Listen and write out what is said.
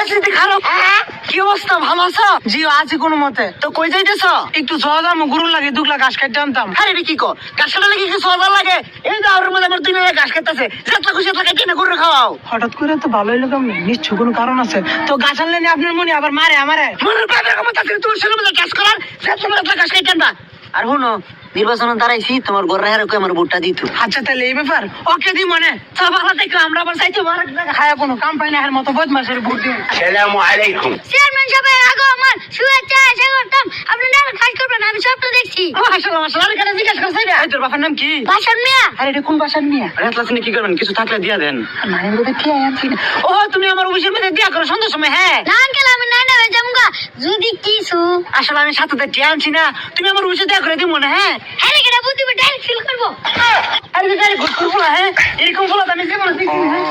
পরিস্থিতি খারাপ। কি অবস্থা, ভালো আছো? জি আছি কোনো মতে। তো কই যাইতেছ? একটু সহজাম গুরু লাগে, দুগলা ঘাস কাটতে আনতাম। আরে কি কো, ঘাস কাটা লাগে কি সহজাল লাগে? এই যে আমার মধ্যে আমার দুই মেয়ে ঘাস কাটতেছে, যাত্রা খুশি থাকে কেন গরু খাওয়াও? হঠাৎ করে তো ভালোই লোক, নিশ্চয় কোনো কারণ আছে। তো গাছ আনলে আপনার মনে আবার মারে আমারে? মনে পাবে ক্ষমতা আছে তুমি সেরকম ঘাস করার, যাত্রা ঘাস কাটতে আনতা। আর শুনো, নির্বাচনে দাঁড়াইছি, তোমার ঘরে হেরে আমার ভোটটা দিত। আচ্ছা তাহলে এই ব্যাপার, ওকে দি মনে সব ভালো দেখো। আমরা আবার চাইতে খায়া কোনো কাম পাই না, এর মতো বদমাশের ভোট দিন। আসসালামু আলাইকুম। চেয়ারম্যান সাহেব আগে আমার শুভেচ্ছা আশা করতাম আপনি না কাজ করবেন, আমি স্বপ্ন দেখছি। মাশাআল্লাহ মাশাআল্লাহ, আরে কেন জিজ্ঞেস করছ? এই তোর বাবার নাম কি? বাসন মিয়া। আরে এটা কোন বাসার মিয়া? রাতলাসনে কি করবেন, কিছু থাকলে দিয়া দেন। মানে বলতে কি আনছি? ও তুমি আমার অফিসের মধ্যে দিয়া করো সন্ধ্যার সময়? হ্যাঁ না আঙ্কেল, আমি না হয়ে যাবো যদি কিছু। আসলে আমি সাথে টিয়া আনছি না, তুমি আমার অফিসে দিয়া করে দিব না? হ্যাঁ আরে কেন বুদ্ধি ডাইরেক্ট ফিল করবো। আরে ডাইরেক্ট ঘুষ করবো না। হ্যাঁ এরকম বলো আমি জীবনে দেখিনি। হ্যাঁ